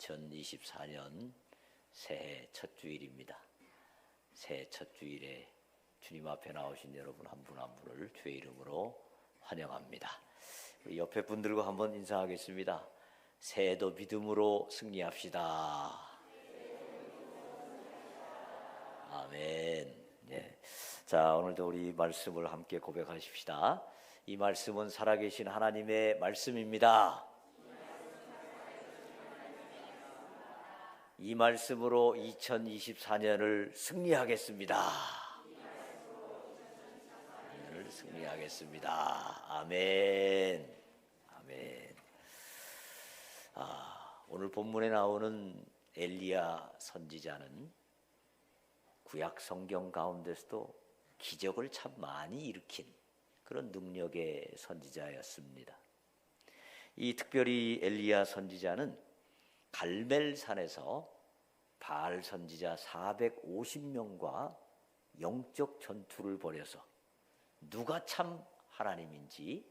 2024년 새해 첫 주일입니다. 새해 첫 주일에 주님 앞에 나오신 여러분 한 분 한 분을 주의 이름으로 환영합니다. 우리 옆에 분들과 한번 인사하겠습니다. 새해도 믿음으로 승리합시다. 아멘. 네. 자, 오늘도 우리 말씀을 함께 고백하십시다. 이 말씀은 살아계신 하나님의 말씀입니다. 이 말씀으로 2024년을 승리하겠습니다. 아멘. 아멘. 오늘 본문에 나오는 엘리야 선지자는 구약 성경 가운데서도 기적을 참 많이 일으킨 그런 능력의 선지자였습니다. 이 특별히 엘리야 선지자는 갈멜산에서 바알 선지자 450명과 영적 전투를 벌여서 누가 참 하나님인지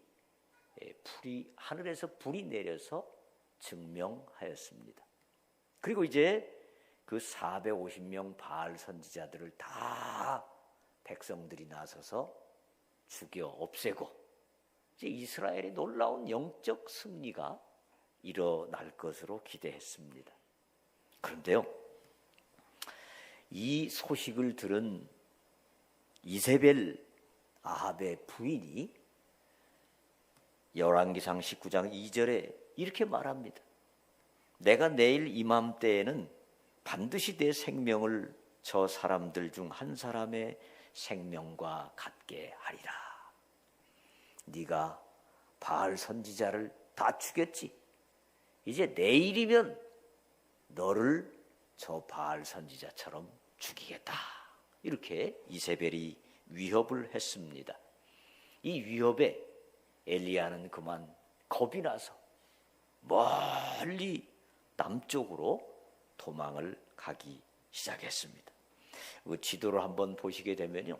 하늘에서 불이 내려서 증명하였습니다. 그리고 이제 그 450명 바알 선지자들을 다 백성들이 나서서 죽여 없애고 이제 이스라엘의 놀라운 영적 승리가 일어날 것으로 기대했습니다. 그런데요, 이 소식을 들은 이세벨 아합의 부인이 열왕기상 19장 2절에 이렇게 말합니다. 내가 내일 이맘때에는 반드시 내 생명을 저 사람들 중 한 사람의 생명과 같게 하리라. 네가 바알 선지자를 다 죽였지. 이제 내일이면 너를 저 바알 선지자처럼 죽이겠다. 이렇게 이세벨이 위협을 했습니다. 이 위협에 엘리야는 그만 겁이 나서 멀리 남쪽으로 도망을 가기 시작했습니다. 그 지도를 한번 보시게 되면요,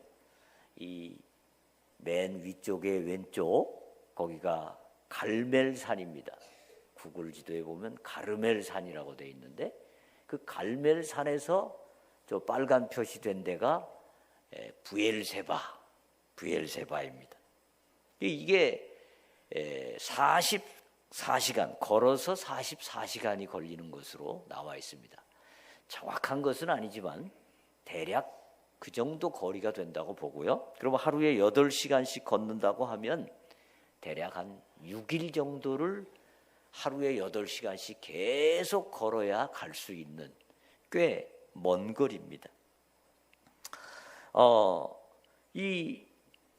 이 맨 위쪽에 왼쪽 거기가 갈멜산입니다. 구글 지도에 보면 가르멜산이라고 되어 있는데 그 갈멜산에서 저 빨간 표시된 데가 부엘세바입니다. 이게 44시간 걸어서 44시간이 걸리는 것으로 나와 있습니다. 정확한 것은 아니지만 대략 그 정도 거리가 된다고 보고요. 그럼 하루에 8시간씩 걷는다고 하면 대략 한 6일 정도를 하루에 8시간씩 계속 걸어야 갈 수 있는 꽤 먼 거리입니다. 이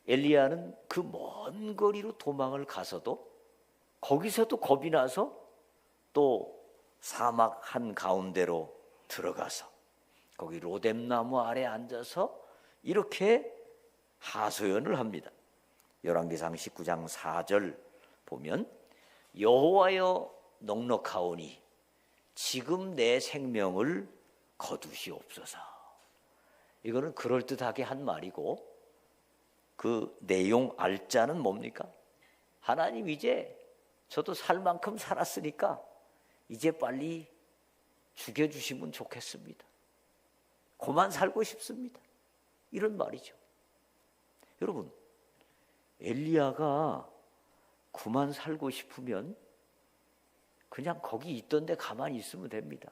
엘리야는 그 먼 거리로 도망을 가서도 거기서도 겁이 나서 또 사막 한 가운데로 들어가서 거기 로뎀나무 아래 앉아서 이렇게 하소연을 합니다. 열왕기상 19장 4절 보면 여호와여 넉넉하오니 지금 내 생명을 거두시옵소서. 이거는 그럴듯하게 한 말이고 그 내용 알자는 뭡니까? 하나님, 이제 저도 살 만큼 살았으니까 이제 빨리 죽여주시면 좋겠습니다. 그만 살고 싶습니다. 이런 말이죠. 여러분, 엘리야가 그만 살고 싶으면 그냥 거기 있던 데 가만히 있으면 됩니다.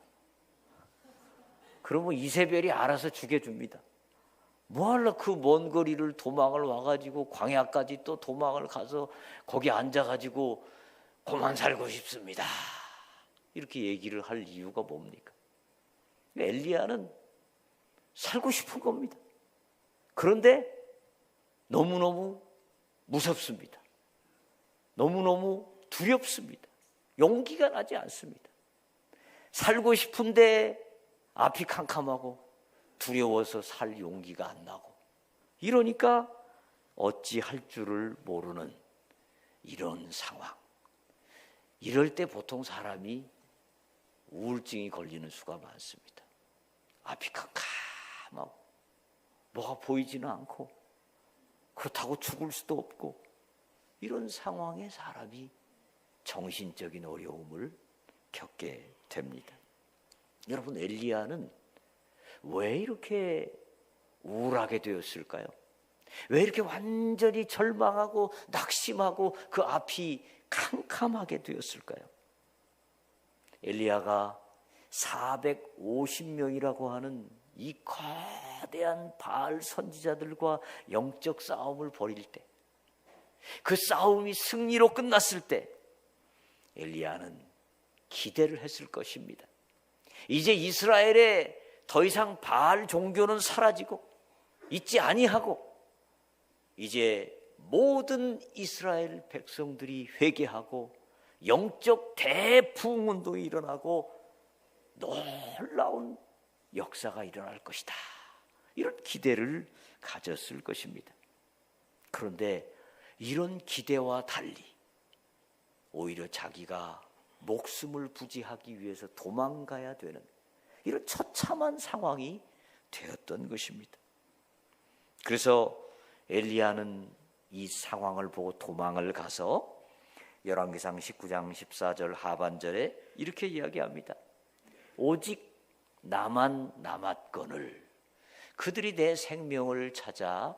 그러면 이세벨이 알아서 죽여줍니다. 뭐하러 그 먼 거리를 도망을 와가지고 광야까지 또 도망을 가서 거기 앉아가지고 그만 살고 싶습니다. 이렇게 얘기를 할 이유가 뭡니까? 엘리야는 살고 싶은 겁니다. 그런데 너무너무 무섭습니다. 너무너무 두렵습니다. 용기가 나지 않습니다. 살고 싶은데 앞이 캄캄하고 두려워서 살 용기가 안 나고, 이러니까 어찌할 줄을 모르는 이런 상황. 이럴 때 보통 사람이 우울증이 걸리는 수가 많습니다. 앞이 캄캄하고 뭐가 보이지는 않고 그렇다고 죽을 수도 없고, 이런 상황에 사람이 정신적인 어려움을 겪게 됩니다. 여러분, 엘리야는 왜 이렇게 우울하게 되었을까요? 왜 이렇게 완전히 절망하고 낙심하고 그 앞이 캄캄하게 되었을까요? 엘리야가 450명이라고 하는 이 거대한 바알 선지자들과 영적 싸움을 벌일 때, 그 싸움이 승리로 끝났을 때 엘리야는 기대를 했을 것입니다. 이제 이스라엘에 더 이상 바알 종교는 사라지고 있지 아니하고 이제 모든 이스라엘 백성들이 회개하고 영적 대부흥운동이 일어나고 놀라운 역사가 일어날 것이다, 이런 기대를 가졌을 것입니다. 그런데 이런 기대와 달리 오히려 자기가 목숨을 부지하기 위해서 도망가야 되는 이런 처참한 상황이 되었던 것입니다. 그래서 엘리야는 이 상황을 보고 도망을 가서 열왕기상 19장 14절 하반절에 이렇게 이야기합니다. 오직 나만 남았거늘 그들이 내 생명을 찾아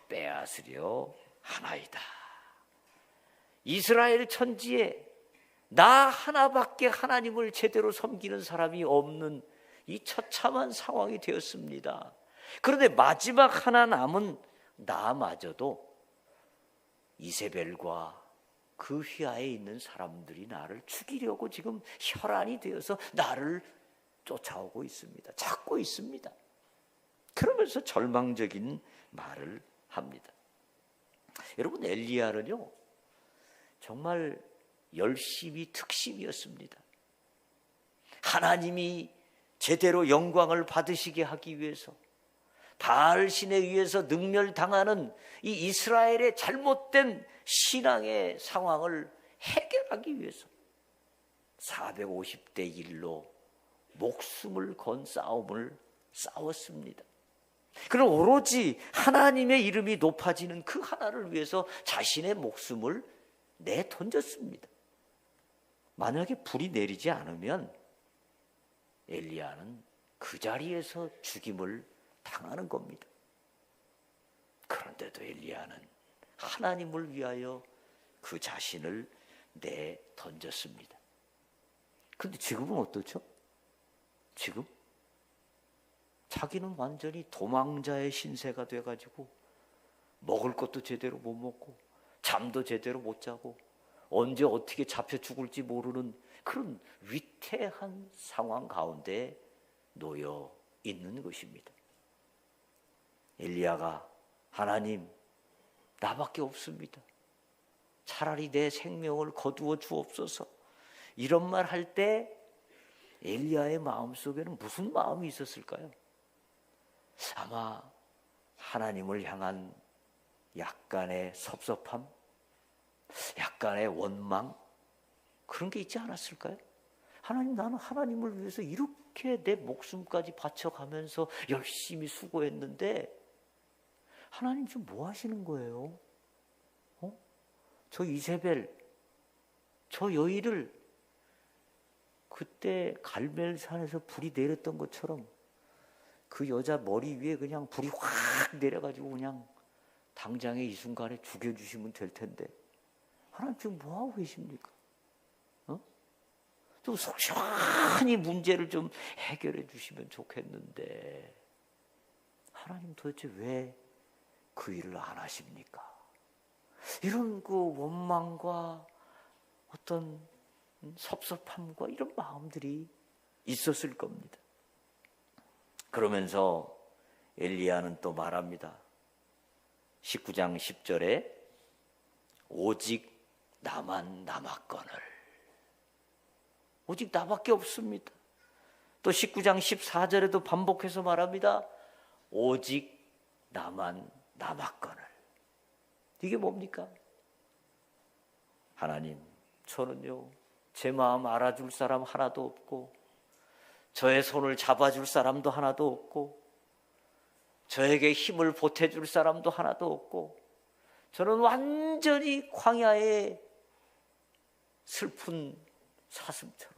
빼앗으려 하나이다. 이스라엘 천지에 나 하나밖에 하나님을 제대로 섬기는 사람이 없는 이 처참한 상황이 되었습니다. 그런데 마지막 하나 남은 나마저도 이세벨과 그 휘하에 있는 사람들이 나를 죽이려고 지금 혈안이 되어서 나를 쫓아오고 있습니다. 찾고 있습니다. 그러면서 절망적인 말을 합니다. 여러분, 엘리야는요 정말 열심히 특심이었습니다. 하나님이 제대로 영광을 받으시게 하기 위해서 바알 신에 의해서 능멸당하는 이 이스라엘의 잘못된 신앙의 상황을 해결하기 위해서 450대 1로 목숨을 건 싸움을 싸웠습니다. 그럼 오로지 하나님의 이름이 높아지는 그 하나를 위해서 자신의 목숨을 내던졌습니다. 만약에 불이 내리지 않으면 엘리야는 그 자리에서 죽임을 당하는 겁니다. 그런데도 엘리야는 하나님을 위하여 그 자신을 내던졌습니다. 그런데 지금은 어떻죠? 지금 자기는 완전히 도망자의 신세가 돼가지고 먹을 것도 제대로 못 먹고 잠도 제대로 못 자고 언제 어떻게 잡혀 죽을지 모르는 그런 위태한 상황 가운데 놓여 있는 것입니다. 엘리야가 하나님, 나밖에 없습니다. 차라리 내 생명을 거두어 주옵소서, 이런 말 할 때 엘리야의 마음속에는 무슨 마음이 있었을까요? 아마 하나님을 향한 약간의 섭섭함, 약간의 원망, 그런 게 있지 않았을까요? 하나님, 나는 하나님을 위해서 이렇게 내 목숨까지 바쳐가면서 열심히 수고했는데 하나님 지금 뭐 하시는 거예요? 저 이세벨, 저 여인을 그때 갈멜산에서 불이 내렸던 것처럼 그 여자 머리 위에 그냥 불이 확 내려가지고 그냥 당장에 이 순간에 죽여주시면 될 텐데 하나님 지금 뭐 하고 계십니까? 좀 속 시원히 문제를 좀 해결해 주시면 좋겠는데 하나님 도대체 왜 그 일을 안 하십니까? 이런 그 원망과 어떤 섭섭함과 이런 마음들이 있었을 겁니다. 그러면서 엘리야는 또 말합니다. 19장 10절에 오직 나만 남았거늘, 오직 나밖에 없습니다. 또 19장 14절에도 반복해서 말합니다. 오직 나만 남았거늘. 이게 뭡니까? 하나님, 저는요 제 마음 알아줄 사람 하나도 없고 저의 손을 잡아줄 사람도 하나도 없고 저에게 힘을 보태줄 사람도 하나도 없고 저는 완전히 광야의 슬픈 사슴처럼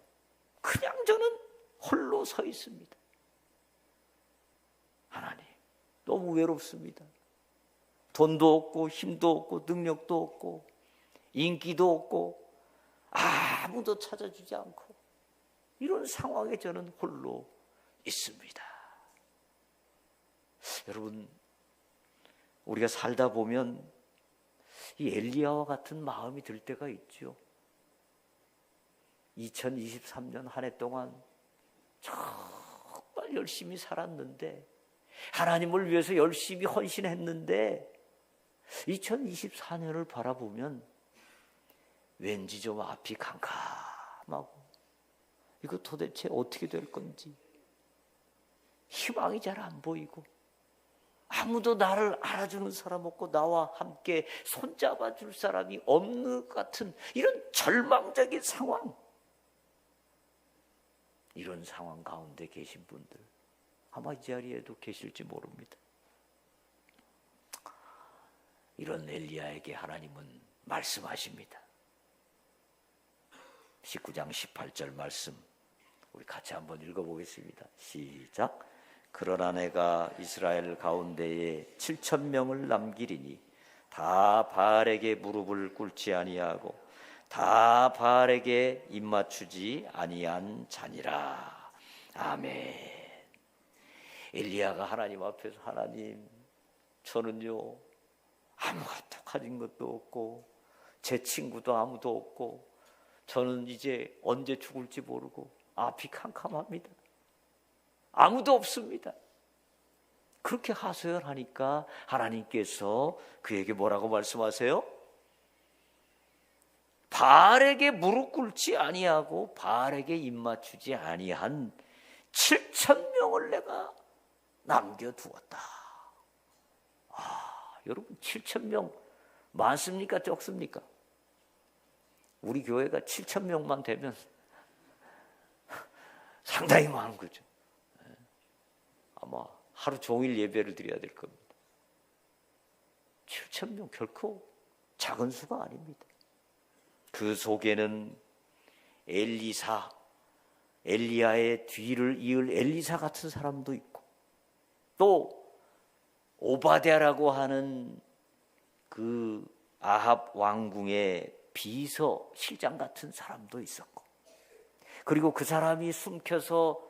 그냥 저는 홀로 홀로 서 있습니다. 하나님, 너무 외롭습니다. 돈도 없고 힘도 없고 능력도 없고 인기도 없고 아무도 찾아주지 않고 이런 상황에 저는 홀로 있습니다. 여러분, 우리가 살다 보면 이 엘리야와 같은 마음이 들 때가 있죠. 2023년 한 해 동안 정말 열심히 살았는데, 하나님을 위해서 열심히 헌신했는데 2024년을 바라보면 왠지 좀 앞이 캄캄하고 이거 도대체 어떻게 될 건지 희망이 잘 안 보이고, 아무도 나를 알아주는 사람 없고 나와 함께 손잡아 줄 사람이 없는 것 같은 이런 절망적인 상황, 이런 상황 가운데 계신 분들 아마 이 자리에도 계실지 모릅니다. 이런 엘리야에게 하나님은 말씀하십니다. 19장 18절 말씀 우리 같이 한번 읽어보겠습니다. 시작. 그러나 내가 이스라엘 가운데에 7,000명을 남기리니 다 바알에게 무릎을 꿇지 아니하고 다 바알에게 입맞추지 아니한 자니라. 아멘. 엘리야가 하나님 앞에서, 하나님, 저는요 아무것도 가진 것도 없고 제 친구도 아무도 없고 저는 이제 언제 죽을지 모르고 앞이 캄캄합니다. 아무도 없습니다. 그렇게 하소연하니까 하나님께서 그에게 뭐라고 말씀하세요? 바알에게 무릎 꿇지 아니하고 바알에게 입맞추지 아니한 7,000명을 내가 남겨두었다. 여러분, 7,000명 많습니까? 적습니까? 우리 교회가 7,000명만 되면 상당히 많은 거죠. 아마 하루 종일 예배를 드려야 될 겁니다. 7,000명 결코 작은 수가 아닙니다. 그 속에는 엘리사, 엘리야의 뒤를 이을 엘리사 같은 사람도 있고, 또 오바댜라고 하는 그 아합 왕궁의 비서 실장 같은 사람도 있었고, 그리고 그 사람이 숨겨서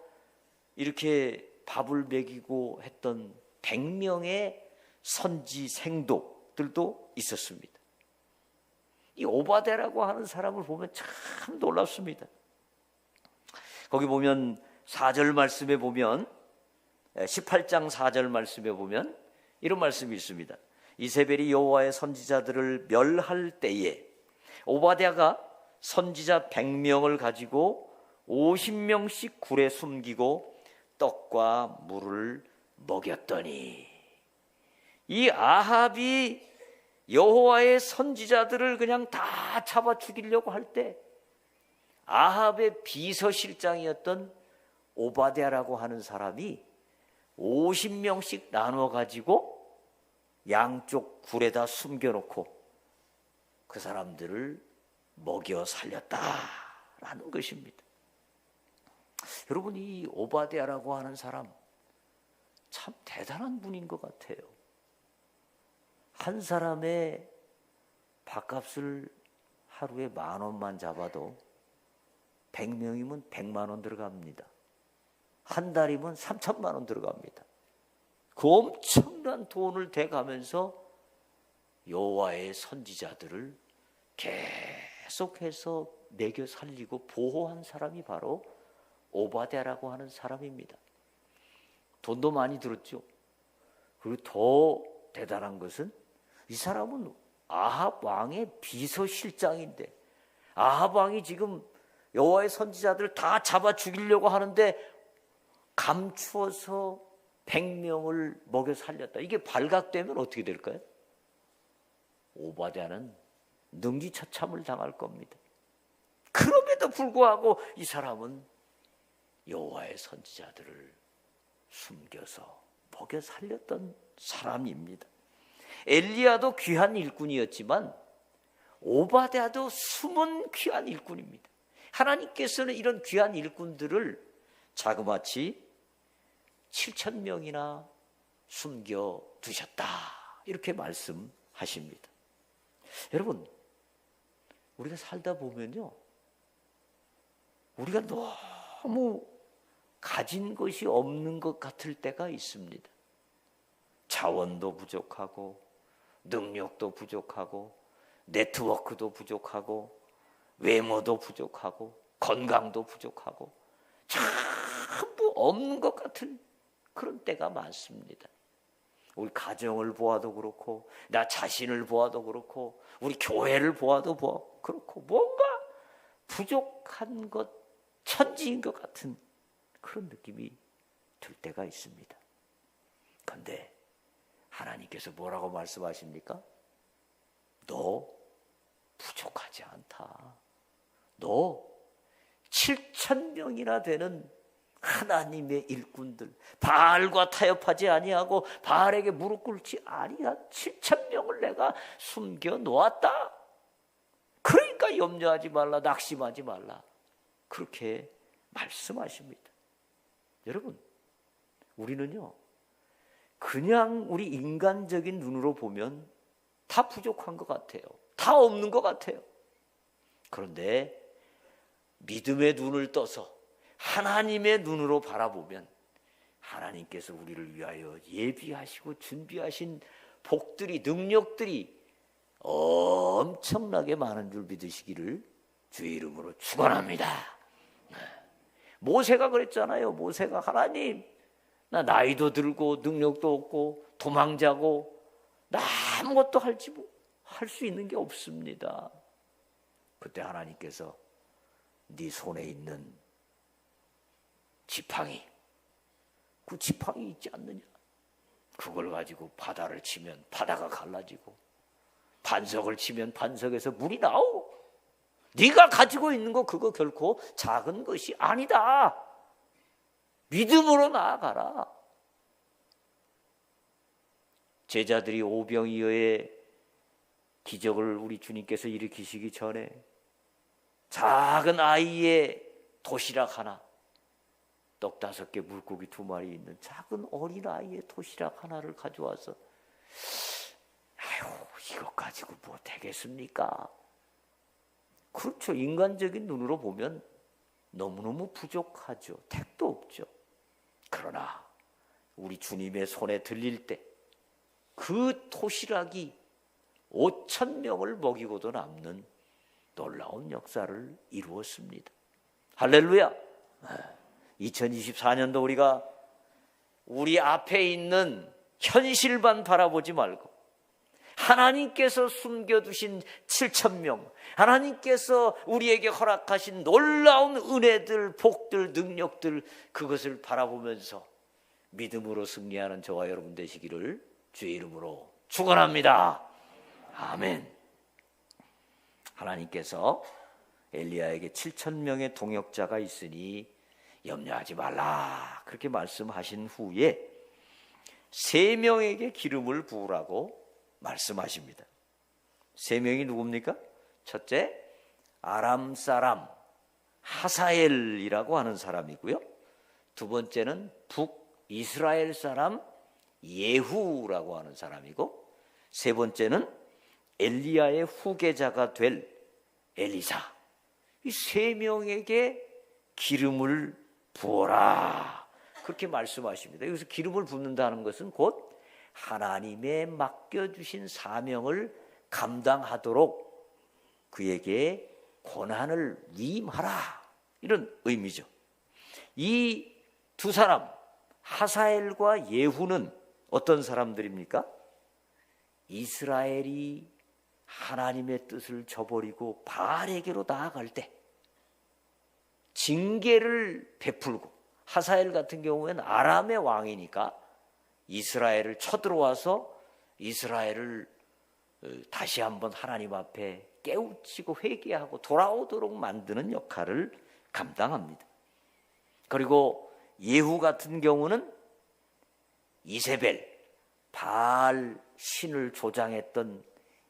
이렇게 밥을 먹이고 했던 100명의 선지 생도들도 있었습니다. 이 오바댜라고 하는 사람을 보면 참 놀랍습니다. 거기 보면 4절 말씀에 보면, 18장 4절 말씀에 보면 이런 말씀이 있습니다. 이세벨이 여호와의 선지자들을 멸할 때에 오바댜가 선지자 100명을 가지고 50명씩 굴에 숨기고 떡과 물을 먹였더니, 이 아합이 여호와의 선지자들을 그냥 다 잡아 죽이려고 할 때 아합의 비서실장이었던 오바댜라고 하는 사람이 50명씩 나눠 가지고 양쪽 굴에다 숨겨놓고 그 사람들을 먹여 살렸다라는 것입니다. 여러분, 이 오바댜라고 하는 사람 참 대단한 분인 것 같아요. 한 사람의 밥값을 하루에 10,000원만 잡아도 100명이면 100만 원 들어갑니다. 한 달이면 3,000만 원 들어갑니다. 그 엄청난 돈을 대가면서 여호와의 선지자들을 계속해서 먹여 살리고 보호한 사람이 바로 오바댜라고 하는 사람입니다. 돈도 많이 들었죠. 그리고 더 대단한 것은 이 사람은 아합 왕의 비서실장인데, 아합 왕이 지금 여호와의 선지자들을 다 잡아 죽이려고 하는데 감추어서 100명을 먹여 살렸다. 이게 발각되면 어떻게 될까요? 오바댜는 능지처참을 당할 겁니다. 그럼에도 불구하고 이 사람은 여호와의 선지자들을 숨겨서 먹여 살렸던 사람입니다. 엘리야도 귀한 일꾼이었지만 오바댜도 숨은 귀한 일꾼입니다. 하나님께서는 이런 귀한 일꾼들을 자그마치 7,000명이나 숨겨두셨다. 이렇게 말씀하십니다. 여러분, 우리가 살다 보면요, 우리가 너무 가진 것이 없는 것 같을 때가 있습니다. 자원도 부족하고 능력도 부족하고 네트워크도 부족하고 외모도 부족하고 건강도 부족하고 전부 없는 것 같은 그런 때가 많습니다. 우리 가정을 보아도 그렇고 나 자신을 보아도 그렇고 우리 교회를 보아도 그렇고 뭔가 부족한 것, 천지인 것 같은 그런 느낌이 들 때가 있습니다. 그런데 하나님께서 뭐라고 말씀하십니까? 너 부족하지 않다. 너 7,000명이나 되는 하나님의 일꾼들, 바알과 타협하지 아니하고 바알에게 무릎 꿇지 아니한 7,000명을 내가 숨겨 놓았다. 그러니까 염려하지 말라, 낙심하지 말라. 그렇게 말씀하십니다. 여러분, 우리는요, 그냥 우리 인간적인 눈으로 보면 다 부족한 것 같아요. 다 없는 것 같아요. 그런데 믿음의 눈을 떠서 하나님의 눈으로 바라보면 하나님께서 우리를 위하여 예비하시고 준비하신 복들이, 능력들이 엄청나게 많은 줄 믿으시기를 주의 이름으로 축원합니다. 모세가 그랬잖아요. 모세가 하나님, 나 나이도 들고 능력도 없고 도망자고 나 아무것도 할 수 있는 게 없습니다. 그때 하나님께서 네 손에 있는 지팡이, 그 지팡이 있지 않느냐? 그걸 가지고 바다를 치면 바다가 갈라지고 반석을 치면 반석에서 물이 나오고 네가 가지고 있는 거 그거 결코 작은 것이 아니다. 믿음으로 나아가라. 제자들이 오병이어의 기적을 우리 주님께서 일으키시기 전에 작은 아이의 도시락 하나, 떡 5개, 물고기 2마리 있는 작은 어린아이의 도시락 하나를 가져와서 아유, 이거 가지고 뭐 되겠습니까? 그렇죠. 인간적인 눈으로 보면 너무너무 부족하죠. 택도 없죠. 그러나 우리 주님의 손에 들릴 때 그 도시락이 5,000명을 먹이고도 남는 놀라운 역사를 이루었습니다. 할렐루야. 2024년도 우리가 우리 앞에 있는 현실만 바라보지 말고 하나님께서 숨겨두신 7,000명, 하나님께서 우리에게 허락하신 놀라운 은혜들, 복들, 능력들, 그것을 바라보면서 믿음으로 승리하는 저와 여러분 되시기를 주의 이름으로 축원합니다. 아멘. 하나님께서 엘리야에게 7,000명의 동역자가 있으니 염려하지 말라 그렇게 말씀하신 후에 3명에게 기름을 부으라고 말씀하십니다. 3명이 누굽니까? 첫째, 아람 사람 하사엘이라고 하는 사람이고요. 두 번째는 북이스라엘 사람 예후라고 하는 사람이고, 세 번째는 엘리야의 후계자가 될 엘리사. 이 3명에게 기름을 부어라 그렇게 말씀하십니다. 여기서 기름을 붓는다는 것은 곧 하나님의 맡겨주신 사명을 감당하도록 그에게 권한을 위임하라 이런 의미죠. 이 두 사람 하사엘과 예후는 어떤 사람들입니까? 이스라엘이 하나님의 뜻을 저버리고 바알에게로 나아갈 때 징계를 베풀고, 하사엘 같은 경우에는 아람의 왕이니까 이스라엘을 쳐들어와서 이스라엘을 다시 한번 하나님 앞에 깨우치고 회개하고 돌아오도록 만드는 역할을 감당합니다. 그리고 예후 같은 경우는 이세벨, 바알 신을 조장했던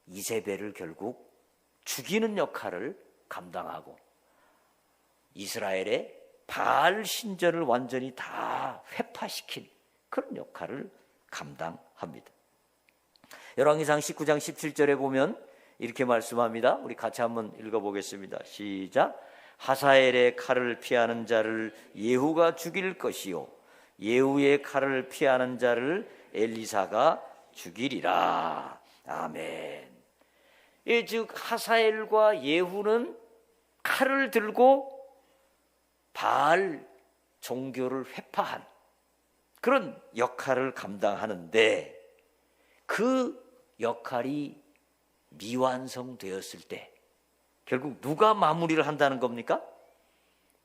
이세벨을 결국 죽이는 역할을 감당하고 이스라엘의 바알 신전을 완전히 다 회파시킨 그런 역할을 감당합니다. 열왕기상 19장 17절에 보면 이렇게 말씀합니다. 우리 같이 한번 읽어보겠습니다. 시작. 하사엘의 칼을 피하는 자를 예후가 죽일 것이요 예후의 칼을 피하는 자를 엘리사가 죽이리라. 아멘. 즉 하사엘과 예후는 칼을 들고 바알 종교를 회파한 그런 역할을 감당하는데, 그 역할이 미완성되었을 때 결국 누가 마무리를 한다는 겁니까?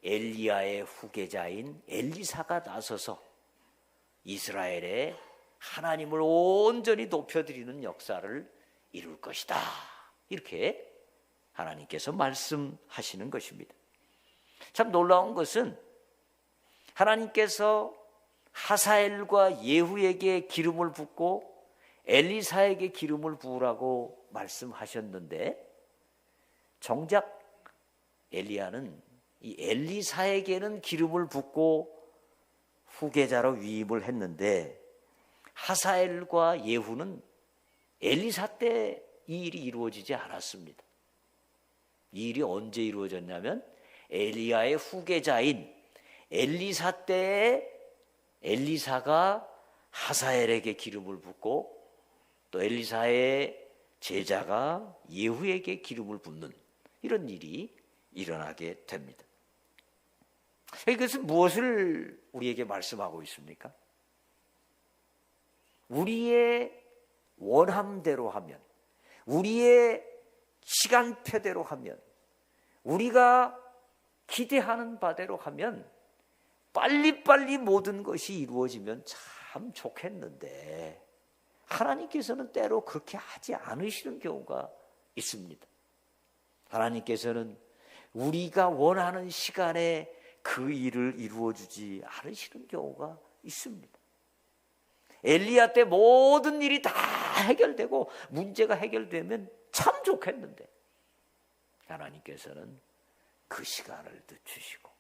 엘리야의 후계자인 엘리사가 나서서 이스라엘에 하나님을 온전히 높여드리는 역사를 이룰 것이다. 이렇게 하나님께서 말씀하시는 것입니다. 참 놀라운 것은 하나님께서 하사엘과 예후에게 기름을 붓고 엘리사에게 기름을 부으라고 말씀하셨는데, 정작 엘리야는 이 엘리사에게는 기름을 붓고 후계자로 위임을 했는데, 하사엘과 예후는 엘리사 때 이 일이 이루어지지 않았습니다. 이 일이 언제 이루어졌냐면 엘리야의 후계자인 엘리사 때에 엘리사가 하사엘에게 기름을 붓고 또 엘리사의 제자가 예후에게 기름을 붓는 이런 일이 일어나게 됩니다. 이것은 무엇을 우리에게 말씀하고 있습니까? 우리의 원함대로 하면, 우리의 시간표대로 하면, 우리가 기대하는 바대로 하면 빨리빨리 모든 것이 이루어지면 참 좋겠는데, 하나님께서는 때로 그렇게 하지 않으시는 경우가 있습니다. 하나님께서는 우리가 원하는 시간에 그 일을 이루어주지 않으시는 경우가 있습니다. 엘리야 때 모든 일이 다 해결되고 문제가 해결되면 참 좋겠는데, 하나님께서는 그 시간을 늦추시고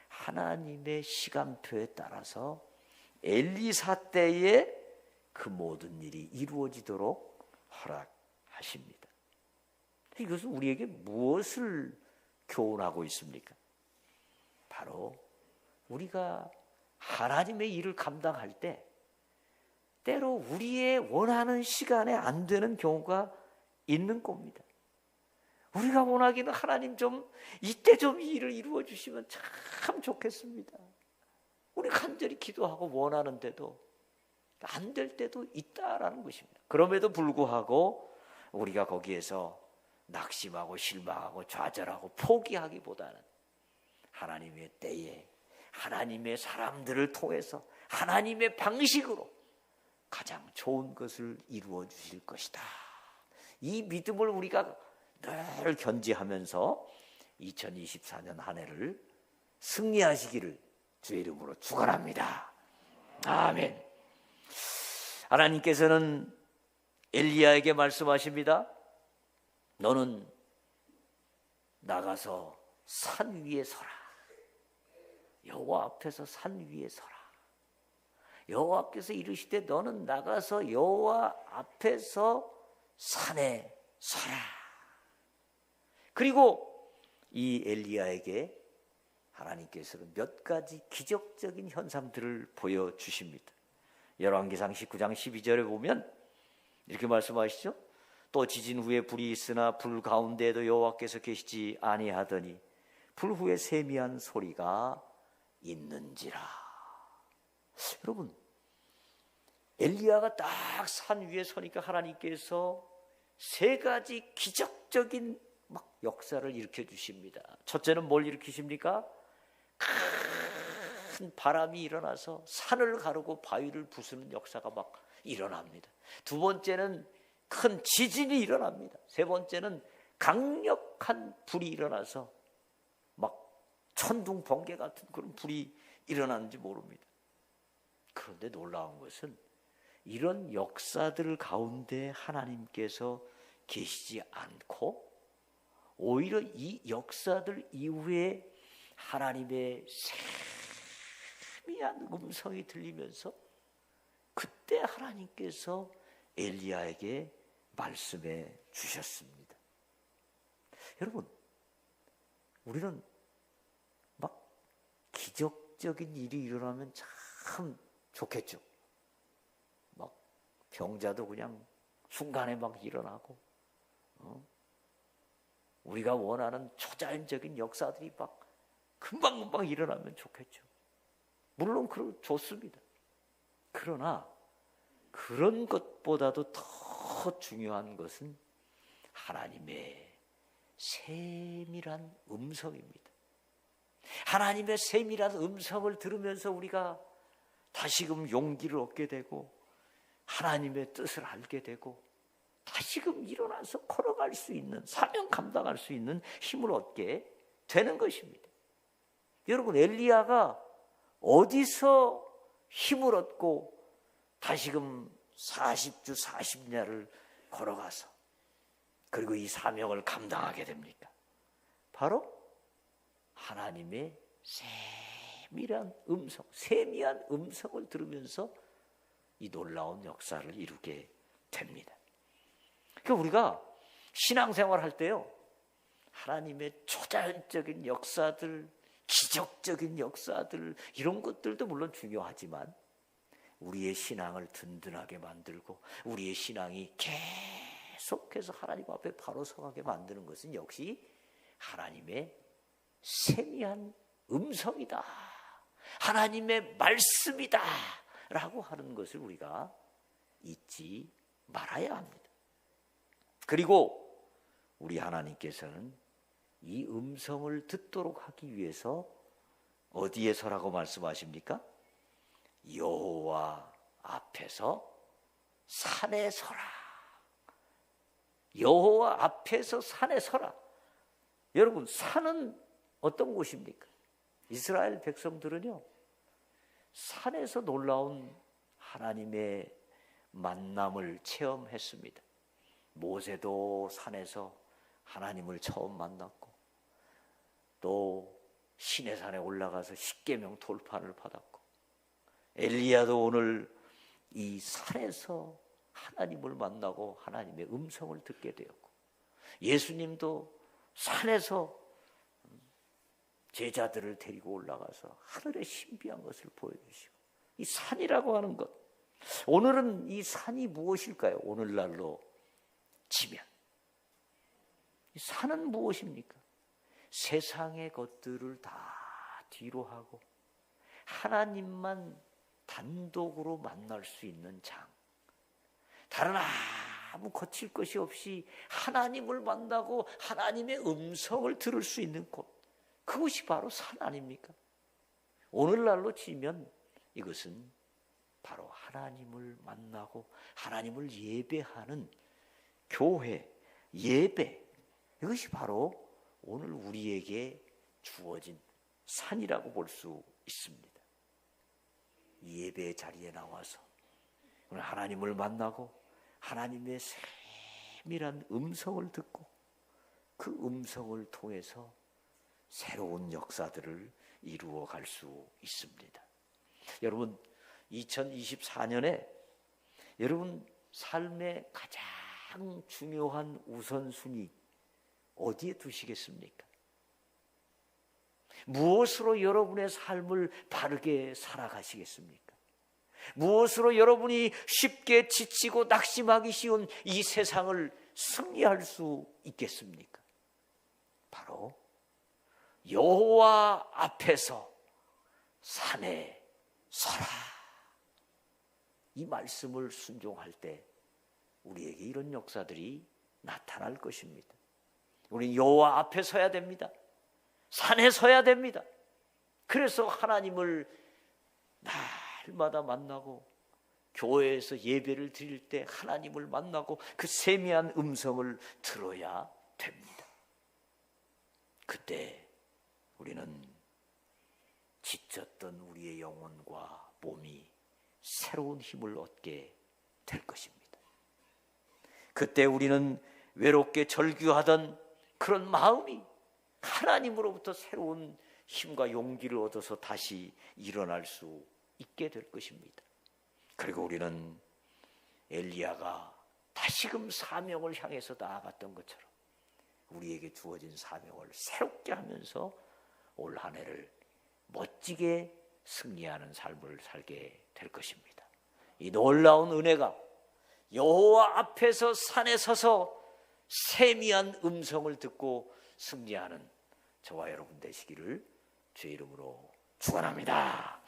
하나님의 시간표에 따라서 엘리사 때에 그 모든 일이 이루어지도록 허락하십니다. 이것은 우리에게 무엇을 교훈하고 있습니까? 바로 우리가 하나님의 일을 감당할 때 때로 우리의 원하는 시간에 안 되는 경우가 있는 겁니다. 우리가 원하기는 하나님 좀 이때 좀 이 일을 이루어 주시면 참 좋겠습니다. 우리 간절히 기도하고 원하는데도 안 될 때도 있다라는 것입니다. 그럼에도 불구하고 우리가 거기에서 낙심하고 실망하고 좌절하고 포기하기보다는 하나님의 때에 하나님의 사람들을 통해서 하나님의 방식으로 가장 좋은 것을 이루어 주실 것이다. 이 믿음을 우리가 늘 견지하면서 2024년 한 해를 승리하시기를 주의 이름으로 축원합니다. 아멘. 하나님께서는 엘리야에게 말씀하십니다. 너는 나가서 산 위에 서라. 여호와 앞에서 산 위에 서라. 여호와께서 이르시되 너는 나가서 여호와 앞에서 산에 서라. 그리고 이 엘리야에게 하나님께서는 몇 가지 기적적인 현상들을 보여주십니다. 열왕기상 19장 12절에 보면 이렇게 말씀하시죠. 또 지진 후에 불이 있으나 불 가운데에도 여호와께서 계시지 아니하더니 불 후에 세미한 소리가 있는지라. 여러분, 엘리야가 딱 산 위에 서니까 하나님께서 세 가지 기적적인 막 역사를 일으켜 주십니다. 첫째는 뭘 일으키십니까? 큰 바람이 일어나서 산을 가르고 바위를 부수는 역사가 막 일어납니다. 두 번째는 큰 지진이 일어납니다. 세 번째는 강력한 불이 일어나서 막 천둥 번개 같은 그런 불이 일어나는지 모릅니다. 그런데 놀라운 것은 이런 역사들 가운데 하나님께서 계시지 않고 오히려 이 역사들 이후에 하나님의 세미한 음성이 들리면서 그때 하나님께서 엘리야에게 말씀해 주셨습니다. 여러분, 우리는 막 기적적인 일이 일어나면 참 좋겠죠. 막 병자도 그냥 순간에 막 일어나고, 우리가 원하는 초자연적인 역사들이 막 금방금방 일어나면 좋겠죠. 물론 좋습니다. 그러나 그런 것보다도 더 중요한 것은 하나님의 세밀한 음성입니다. 하나님의 세밀한 음성을 들으면서 우리가 다시금 용기를 얻게 되고 하나님의 뜻을 알게 되고 다시금 일어나서 걸어갈 수 있는, 사명 감당할 수 있는 힘을 얻게 되는 것입니다. 여러분, 엘리야가 어디서 힘을 얻고 다시금 40주 40야를 걸어가서 그리고 이 사명을 감당하게 됩니까? 바로 하나님의 세밀한 음성, 세미한 음성을 들으면서 이 놀라운 역사를 이루게 됩니다. 그러니까 우리가 신앙생활 할 때요, 하나님의 초자연적인 역사들, 기적적인 역사들, 이런 것들도 물론 중요하지만 우리의 신앙을 든든하게 만들고 우리의 신앙이 계속해서 하나님 앞에 바로 서게 만드는 것은 역시 하나님의 세미한 음성이다, 하나님의 말씀이다 라고 하는 것을 우리가 잊지 말아야 합니다. 그리고 우리 하나님께서는 이 음성을 듣도록 하기 위해서 어디에 서라고 말씀하십니까? 여호와 앞에서 산에 서라. 여호와 앞에서 산에 서라. 여러분, 산은 어떤 곳입니까? 이스라엘 백성들은요, 산에서 놀라운 하나님의 만남을 체험했습니다. 모세도 산에서 하나님을 처음 만났고, 또 시내산에 올라가서 십계명 돌판을 받았고, 엘리야도 오늘 이 산에서 하나님을 만나고 하나님의 음성을 듣게 되었고, 예수님도 산에서 제자들을 데리고 올라가서 하늘의 신비한 것을 보여주시고, 이 산이라고 하는 것, 오늘은 이 산이 무엇일까요? 오늘날로 치면 이 산은 무엇입니까? 세상의 것들을 다 뒤로 하고 하나님만 단독으로 만날 수 있는 장, 다른 아무 거칠 것이 없이 하나님을 만나고 하나님의 음성을 들을 수 있는 곳, 그것이 바로 산 아닙니까? 오늘날로 치면 이것은 바로 하나님을 만나고 하나님을 예배하는 교회, 예배, 이것이 바로 오늘 우리에게 주어진 산이라고 볼 수 있습니다. 이 예배 자리에 나와서 오늘 하나님을 만나고 하나님의 세밀한 음성을 듣고 그 음성을 통해서 새로운 역사들을 이루어 갈 수 있습니다. 여러분, 2024년에 여러분 삶의 가장 중요한 우선순위 어디에 두시겠습니까? 무엇으로 여러분의 삶을 바르게 살아가시겠습니까? 무엇으로 여러분이 쉽게 지치고 낙심하기 쉬운 이 세상을 승리할 수 있겠습니까? 바로 여호와 앞에서 산에 서라. 이 말씀을 순종할 때 우리에게 이런 역사들이 나타날 것입니다. 우리는 여호와 앞에 서야 됩니다. 산에 서야 됩니다. 그래서 하나님을 날마다 만나고 교회에서 예배를 드릴 때 하나님을 만나고 그 세미한 음성을 들어야 됩니다. 그때 우리는 지쳤던 우리의 영혼과 몸이 새로운 힘을 얻게 될 것입니다. 그때 우리는 외롭게 절규하던 그런 마음이 하나님으로부터 새로운 힘과 용기를 얻어서 다시 일어날 수 있게 될 것입니다. 그리고 우리는 엘리야가 다시금 사명을 향해서 나아갔던 것처럼 우리에게 주어진 사명을 새롭게 하면서 올 한 해를 멋지게 승리하는 삶을 살게 될 것입니다. 이 놀라운 은혜가 여호와 앞에서 산에 서서 세미한 음성을 듣고 승리하는 저와 여러분 되시기를 주의 이름으로 축원합니다.